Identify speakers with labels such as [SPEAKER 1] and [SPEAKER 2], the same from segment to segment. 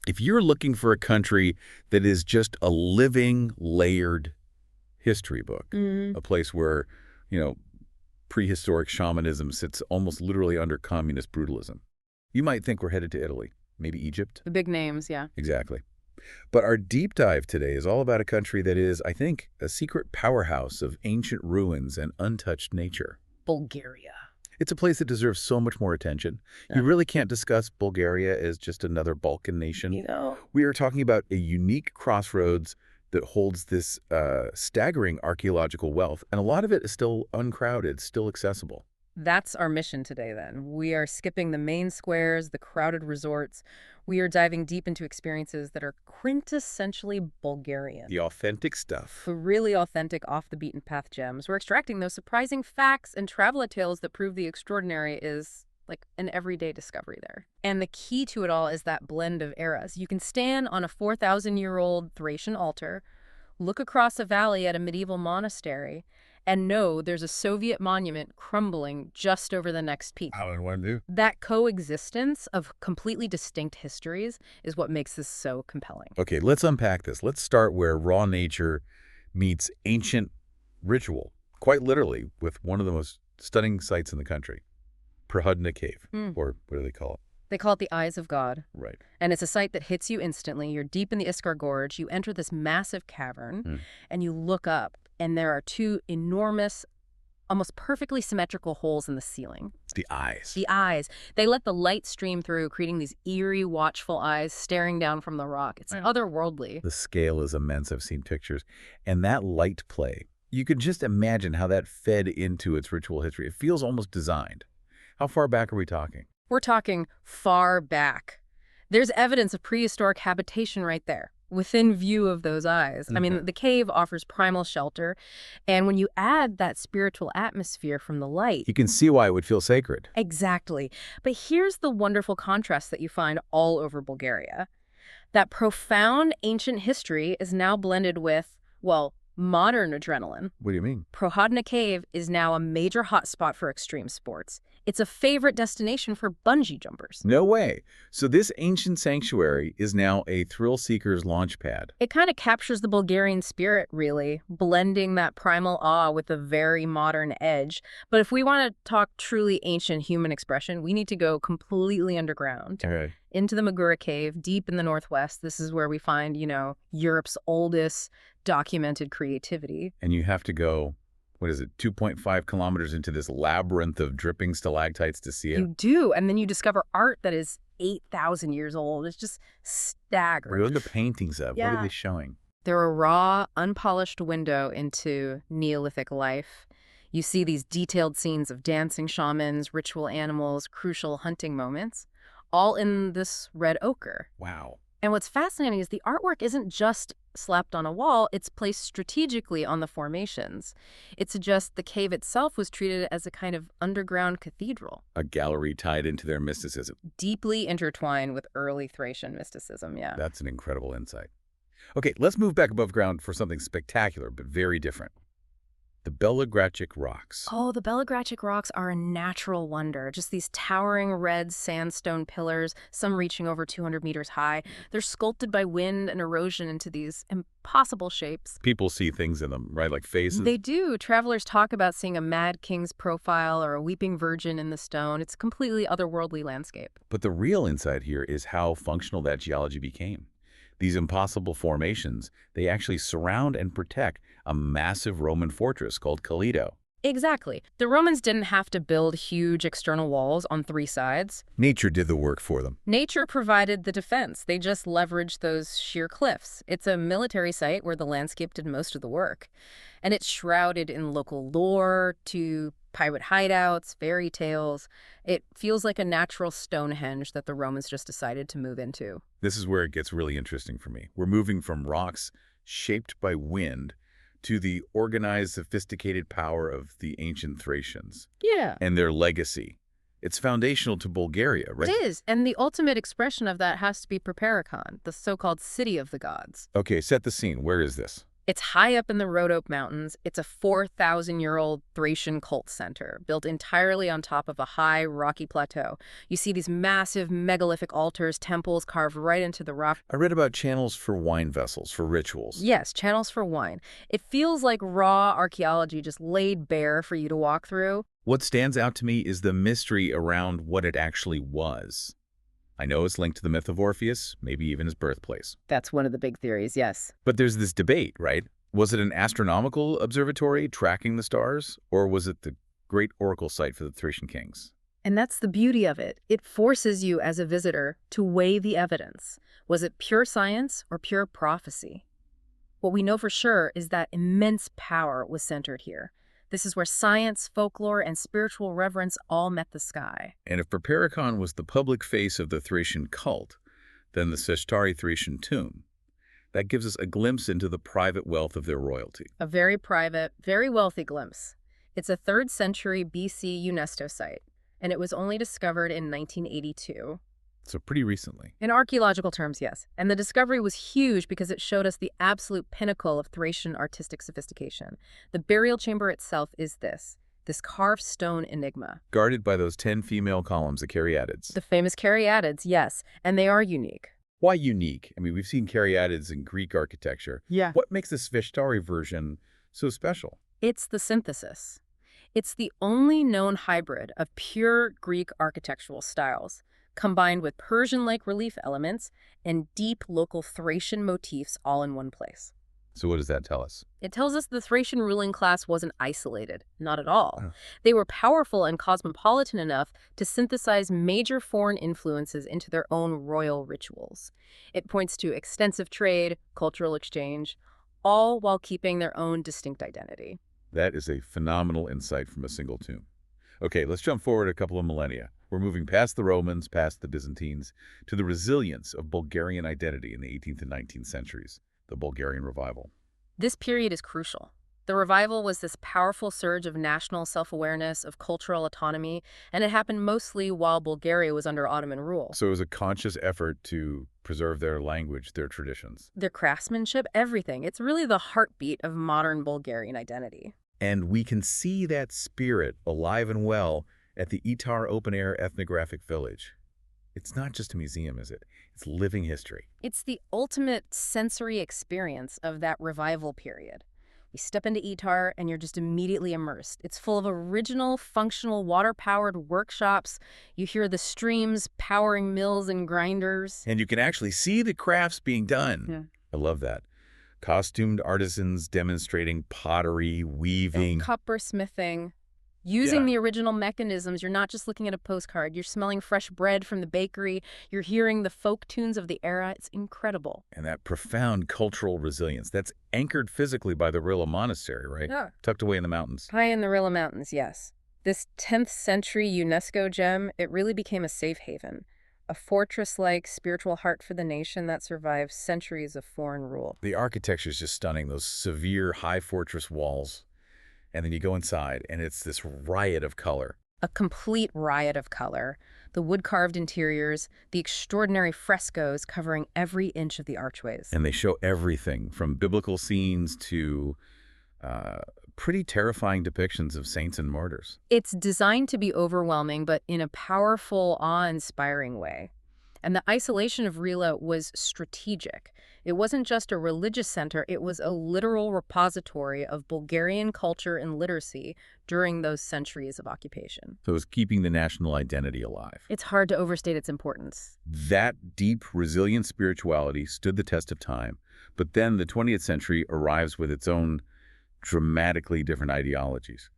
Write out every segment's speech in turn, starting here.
[SPEAKER 1] If you're looking for a country that is just a living, layered history book, a place where, you know, prehistoric shamanism sits almost literally under communist brutalism, you might think we're headed to Italy, maybe Egypt.
[SPEAKER 2] The big names, yeah.
[SPEAKER 1] Exactly. But our deep dive today is all about a country that is, I think, a secret powerhouse of ancient ruins and untouched nature.
[SPEAKER 2] Bulgaria.
[SPEAKER 1] It's a place that deserves so much more attention. You really can't discuss Bulgaria as just another Balkan nation.
[SPEAKER 2] You know,
[SPEAKER 1] We are talking about a unique crossroads that holds this staggering archaeological wealth, and a lot of it is still uncrowded, still accessible.
[SPEAKER 2] that's our mission today, then. We are skipping the main squares, the crowded resorts. We are diving deep into experiences that are quintessentially Bulgarian.
[SPEAKER 1] The authentic stuff.
[SPEAKER 2] The really authentic, off-the-beaten-path gems. We're extracting those surprising facts and traveler tales that prove the extraordinary is like an everyday discovery there. And the key to it all is that blend of eras. You can stand on a 4,000-year-old Thracian altar, look across a valley at a medieval monastery, and know there's a Soviet monument crumbling just over the next peak.
[SPEAKER 1] How and when do?
[SPEAKER 2] That coexistence of completely distinct histories is what makes this so compelling.
[SPEAKER 1] Okay, let's unpack this. Let's start where raw nature meets ancient ritual, quite literally, with one of the most stunning sites in the country, Prahudna Cave, or what do they call it?
[SPEAKER 2] They call it the Eyes of God.
[SPEAKER 1] Right.
[SPEAKER 2] And it's a site that hits you instantly. You're deep in the Iskar Gorge. You enter this massive cavern, and you look up, and there are two enormous, almost perfectly symmetrical holes in the ceiling.
[SPEAKER 1] The eyes.
[SPEAKER 2] The eyes. They let the light stream through, creating these eerie, watchful eyes staring down from the rock. It's otherworldly.
[SPEAKER 1] The scale is immense. I've seen pictures. And that light play, you can just imagine how that fed into its ritual history. It feels almost designed. How far back are we talking?
[SPEAKER 2] We're talking far back. There's evidence of prehistoric habitation right there, within view of those eyes. I mean, the cave offers primal shelter, and when you add that spiritual atmosphere from the light...
[SPEAKER 1] You can see why it would feel sacred.
[SPEAKER 2] Exactly. But here's the wonderful contrast that you find all over Bulgaria. That profound ancient history is now blended with, well, modern adrenaline.
[SPEAKER 1] What do you mean?
[SPEAKER 2] Prohodna Cave is now a major hotspot for extreme sports. It's a favorite destination for bungee jumpers.
[SPEAKER 1] No way. So this ancient sanctuary is now a thrill-seeker's launch pad.
[SPEAKER 2] It kind of captures the Bulgarian spirit, really, blending that primal awe with a very modern edge. But if we want to talk truly ancient human expression, we need to go completely underground.
[SPEAKER 1] Okay.
[SPEAKER 2] Into the Magura Cave, deep in the northwest. This is where we find, you know, Europe's oldest documented creativity.
[SPEAKER 1] And you have to go, what is it, 2.5 kilometers into this labyrinth of dripping stalactites to see it?
[SPEAKER 2] You do, and then you discover art that is 8,000 years old. It's just staggering.
[SPEAKER 1] What are the paintings of?
[SPEAKER 2] Yeah.
[SPEAKER 1] What are they showing?
[SPEAKER 2] They're a raw, unpolished window into Neolithic life. You see these detailed scenes of dancing shamans, ritual animals, crucial hunting moments, all in this red ochre.
[SPEAKER 1] Wow.
[SPEAKER 2] And what's fascinating is the artwork isn't just slapped on a wall, it's placed strategically on the formations. It suggests the cave itself was treated as a kind of underground cathedral.
[SPEAKER 1] A gallery tied into their mysticism.
[SPEAKER 2] Deeply intertwined with early Thracian mysticism, yeah.
[SPEAKER 1] That's an incredible insight. Okay, let's move back above ground for something spectacular, but very different. The Belogratic Rocks.
[SPEAKER 2] Oh, the Belogratic Rocks are a natural wonder. Just these towering red sandstone pillars, some reaching over 200 meters high. They're sculpted by wind and erosion into these impossible shapes.
[SPEAKER 1] People see things in them, right? Like faces?
[SPEAKER 2] They do. Travelers talk about seeing a mad king's profile or a weeping virgin in the stone. It's a completely otherworldly landscape.
[SPEAKER 1] But the real insight here is how functional that geology became. These impossible formations, they actually surround and protect a massive Roman fortress called Callido.
[SPEAKER 2] Exactly. The Romans didn't have to build huge external walls on three sides.
[SPEAKER 1] Nature did the work for them.
[SPEAKER 2] Nature provided the defense. They just leveraged those sheer cliffs. It's a military site where the landscape did most of the work. And it's shrouded in local lore to pirate hideouts, fairy tales. It feels like a natural Stonehenge that the Romans just decided to move into.
[SPEAKER 1] This is where it gets really interesting for me. We're moving from rocks shaped by wind to the organized, sophisticated power of the ancient Thracians.
[SPEAKER 2] Yeah.
[SPEAKER 1] And their legacy. It's foundational to Bulgaria, right?
[SPEAKER 2] It is, and the ultimate expression of that has to be Propericon, the so-called city of the gods.
[SPEAKER 1] Okay, set the scene. Where is this?
[SPEAKER 2] It's high up in the Rhodope Mountains. It's a 4,000-year-old Thracian cult center, built entirely on top of a high, rocky plateau. You see these massive megalithic altars, temples carved right into the rock.
[SPEAKER 1] I read about channels for wine vessels, for rituals.
[SPEAKER 2] Yes, channels for wine. It feels like raw archaeology just laid bare for you to walk through.
[SPEAKER 1] What stands out to me is the mystery around what it actually was. I know it's linked to the myth of Orpheus, maybe even his birthplace.
[SPEAKER 2] That's one of the big theories, yes.
[SPEAKER 1] But there's this debate, right? Was it an astronomical observatory tracking the stars, or was it the great oracle site for the Thracian kings?
[SPEAKER 2] And that's the beauty of it. It forces you as a visitor to weigh the evidence. Was it pure science or pure prophecy? What we know for sure is that immense power was centered here. This is where science, folklore, and spiritual reverence all met the sky.
[SPEAKER 1] And if Perperikon was the public face of the Thracian cult, then the Seshtari Thracian tomb, that gives us a glimpse into the private wealth of their royalty.
[SPEAKER 2] A very private, very wealthy glimpse. It's a 3rd century BC UNESCO site, and it was only discovered in 1982.
[SPEAKER 1] So pretty recently.
[SPEAKER 2] In archaeological terms, yes. And the discovery was huge because it showed us the absolute pinnacle of Thracian artistic sophistication. The burial chamber itself is this carved stone enigma.
[SPEAKER 1] Guarded by those 10 female columns, the caryatids.
[SPEAKER 2] The famous caryatids, yes, and they are unique.
[SPEAKER 1] Why unique? I mean, we've seen caryatids in Greek architecture.
[SPEAKER 2] Yeah.
[SPEAKER 1] What makes the Seshtari version so special?
[SPEAKER 2] It's the synthesis. It's the only known hybrid of pure Greek architectural styles, combined with Persian-like relief elements and deep local Thracian motifs all in one place.
[SPEAKER 1] So what does that tell us?
[SPEAKER 2] It tells us the Thracian ruling class wasn't isolated, not at all.
[SPEAKER 1] Oh.
[SPEAKER 2] They were powerful and cosmopolitan enough to synthesize major foreign influences into their own royal rituals. It points to extensive trade, cultural exchange, all while keeping their own distinct identity.
[SPEAKER 1] That is a phenomenal insight from a single tomb. Okay, let's jump forward a couple of millennia. We're moving past the Romans, past the Byzantines, to the resilience of Bulgarian identity in the 18th and 19th centuries, the Bulgarian revival.
[SPEAKER 2] This period is crucial. The revival was this powerful surge of national self-awareness, of cultural autonomy, and it happened mostly while Bulgaria was under Ottoman rule.
[SPEAKER 1] So it was a conscious effort to preserve their language, their traditions.
[SPEAKER 2] Their craftsmanship, everything. It's really the heartbeat of modern Bulgarian identity.
[SPEAKER 1] And we can see that spirit alive and well at the Itar open-air ethnographic village. It's not just a museum, is it? It's living history.
[SPEAKER 2] It's the ultimate sensory experience of that revival period. You step into Itar and you're just immediately immersed. It's full of original, functional, water-powered workshops. You hear the streams powering mills and grinders.
[SPEAKER 1] And you can actually see the crafts being done.
[SPEAKER 2] Yeah.
[SPEAKER 1] I love that. Costumed artisans demonstrating pottery, weaving.
[SPEAKER 2] Coppersmithing. Using
[SPEAKER 1] Yeah.
[SPEAKER 2] the original mechanisms, you're not just looking at a postcard. You're smelling fresh bread from the bakery. You're hearing the folk tunes of the era. It's incredible.
[SPEAKER 1] And that profound cultural resilience, that's anchored physically by the Rilla Monastery, right?
[SPEAKER 2] Yeah.
[SPEAKER 1] Tucked away in the mountains.
[SPEAKER 2] High in the Rilla Mountains, yes. This 10th century UNESCO gem, it really became a safe haven. A fortress-like spiritual heart for the nation that survived centuries of foreign rule.
[SPEAKER 1] The architecture is just stunning, those severe high fortress walls. And then you go inside, and it's this riot of color.
[SPEAKER 2] A complete riot of color. The wood-carved interiors, the extraordinary frescoes covering every inch of the archways.
[SPEAKER 1] And they show everything from biblical scenes to pretty terrifying depictions of saints and martyrs.
[SPEAKER 2] It's designed to be overwhelming, but in a powerful, awe-inspiring way. And the isolation of Rila was strategic. It wasn't just a religious center, it was a literal repository of Bulgarian culture and literacy during those centuries of occupation.
[SPEAKER 1] So it was keeping the national identity alive.
[SPEAKER 2] It's hard to overstate its importance.
[SPEAKER 1] That deep, resilient spirituality stood the test of time, but then the 20th century arrives with its own dramatically different ideologies.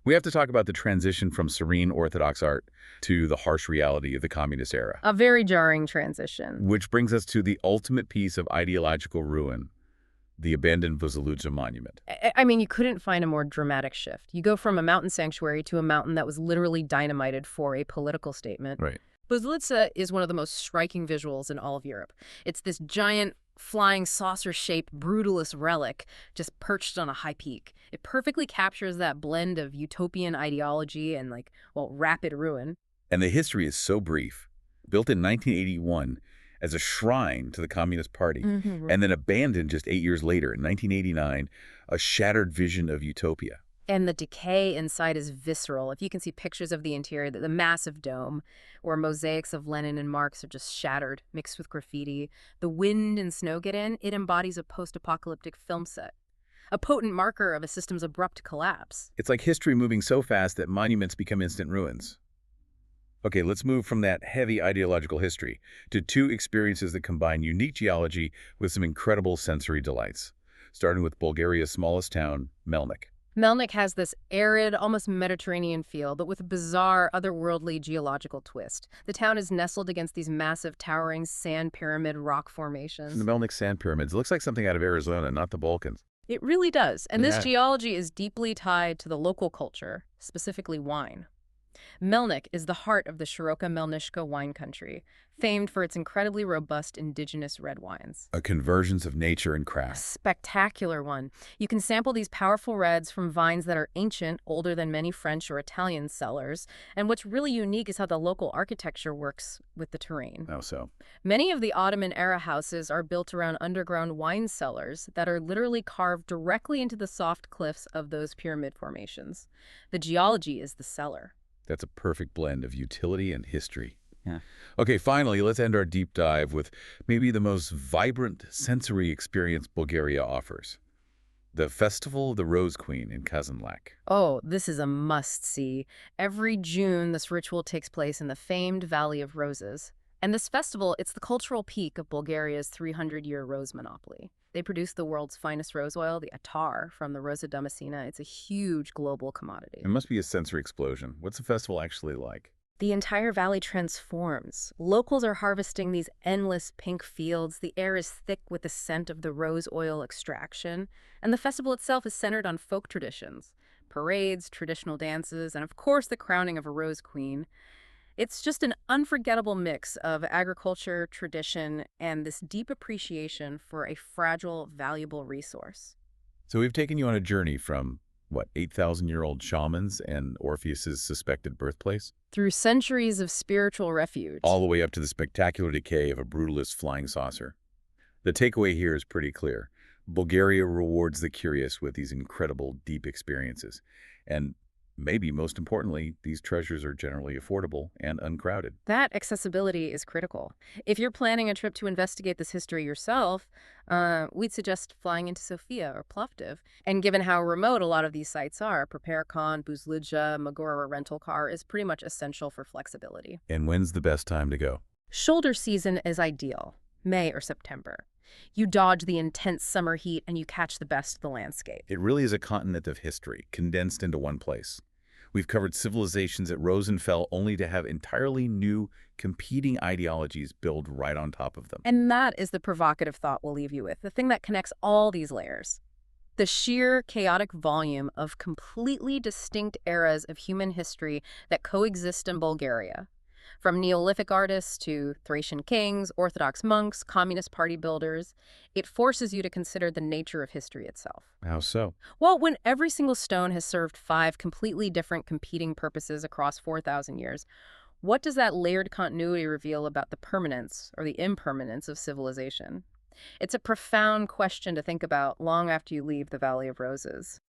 [SPEAKER 1] We have to talk about the transition from serene Orthodox art to the harsh reality of the communist era.
[SPEAKER 2] A very jarring transition.
[SPEAKER 1] Which brings us to the ultimate piece of ideological ruin, the abandoned Vuzaludza monument.
[SPEAKER 2] I mean, you couldn't find a more dramatic shift. You go from a mountain sanctuary to a mountain that was literally dynamited for a political statement.
[SPEAKER 1] Right.
[SPEAKER 2] Buzlica is one of the most striking visuals in all of Europe. It's this giant, flying saucer-shaped brutalist relic just perched on a high peak. It perfectly captures that blend of utopian ideology and, rapid ruin.
[SPEAKER 1] And the history is so brief. Built in 1981, as a shrine to the Communist Party,
[SPEAKER 2] Hmm.
[SPEAKER 1] and then abandoned just 8 years later in 1989, a shattered vision of utopia.
[SPEAKER 2] And the decay inside is visceral. If you can see pictures of the interior, the massive dome, where mosaics of Lenin and Marx are just shattered, mixed with graffiti, the wind and snow get in, it embodies a post-apocalyptic film set, a potent marker of a system's abrupt collapse.
[SPEAKER 1] It's like history moving so fast that monuments become instant ruins. Okay, let's move from that heavy ideological history to two experiences that combine unique geology with some incredible sensory delights, starting with Bulgaria's smallest town, Melnik.
[SPEAKER 2] Melnik has this arid, almost Mediterranean feel, but with a bizarre, otherworldly geological twist. The town is nestled against these massive, towering sand pyramid rock
[SPEAKER 1] The
[SPEAKER 2] formations.
[SPEAKER 1] Melnik Sand Pyramids looks like something out of Arizona, not the Balkans.
[SPEAKER 2] It really does, and this
[SPEAKER 1] Yeah.
[SPEAKER 2] geology is deeply tied to the local culture, specifically wine. Melnik is the heart of the Shiroka Melnishka wine country, famed for its incredibly robust indigenous red wines.
[SPEAKER 1] A convergence of nature and
[SPEAKER 2] A
[SPEAKER 1] craft.
[SPEAKER 2] spectacular one. You can sample these powerful reds from vines that are ancient, older than many French or Italian cellars, and what's really unique is how the local architecture works with the terrain.
[SPEAKER 1] How so?
[SPEAKER 2] Many of the Ottoman-era houses are built around underground wine cellars that are literally carved directly into the soft cliffs of those pyramid formations. The geology is the cellar.
[SPEAKER 1] That's a perfect blend of utility and history.
[SPEAKER 2] Yeah.
[SPEAKER 1] Okay, finally, let's end our deep dive with maybe the most vibrant sensory experience Bulgaria offers. The Festival of the Rose Queen in Kazanlak.
[SPEAKER 2] Oh, this is a must-see. Every June, this ritual takes place in the famed Valley of Roses. And this festival, it's the cultural peak of Bulgaria's 300-year rose monopoly. They produce the world's finest rose oil, the attar, from the Rosa Damascena. It's a huge global commodity.
[SPEAKER 1] It must be a sensory explosion. What's the festival actually like?
[SPEAKER 2] The entire valley transforms. Locals are harvesting these endless pink fields. The air is thick with the scent of the rose oil extraction. And the festival itself is centered on folk traditions, parades, traditional dances, and of course the crowning of a rose queen. It's just an unforgettable mix of agriculture, tradition, and this deep appreciation for a fragile, valuable resource.
[SPEAKER 1] So we've taken you on a journey from, what, 8,000-year-old shamans and Orpheus's suspected birthplace,
[SPEAKER 2] Through centuries of spiritual refuge.
[SPEAKER 1] all the way up to the spectacular decay of a brutalist flying saucer. The takeaway here is pretty clear. Bulgaria rewards the curious with these incredible, deep experiences. And maybe most importantly, these treasures are generally affordable and uncrowded.
[SPEAKER 2] That accessibility is critical. If you're planning a trip to investigate this history yourself, we'd suggest flying into Sofia or Plovdiv. And given how remote a lot of these sites are, Prepare-Con, Buzlidja, Magora rental car is pretty much essential for flexibility.
[SPEAKER 1] And when's the best time to go?
[SPEAKER 2] Shoulder season is ideal, May or September. You dodge the intense summer heat and you catch the best of the landscape.
[SPEAKER 1] It really is a continent of history, condensed into one place. We've covered civilizations that rose and fell only to have entirely new, competing ideologies build right on top of them.
[SPEAKER 2] And that is the provocative thought we'll leave you with, the thing that connects all these layers. The sheer chaotic volume of completely distinct eras of human history that coexist in Bulgaria. From Neolithic artists to Thracian kings, Orthodox monks, Communist Party builders, it forces you to consider the nature of history itself.
[SPEAKER 1] How so?
[SPEAKER 2] Well, when every single stone has served 5 completely different competing purposes across 4,000 years, what does that layered continuity reveal about the permanence or the impermanence of civilization? It's a profound question to think about long after you leave the Valley of Roses.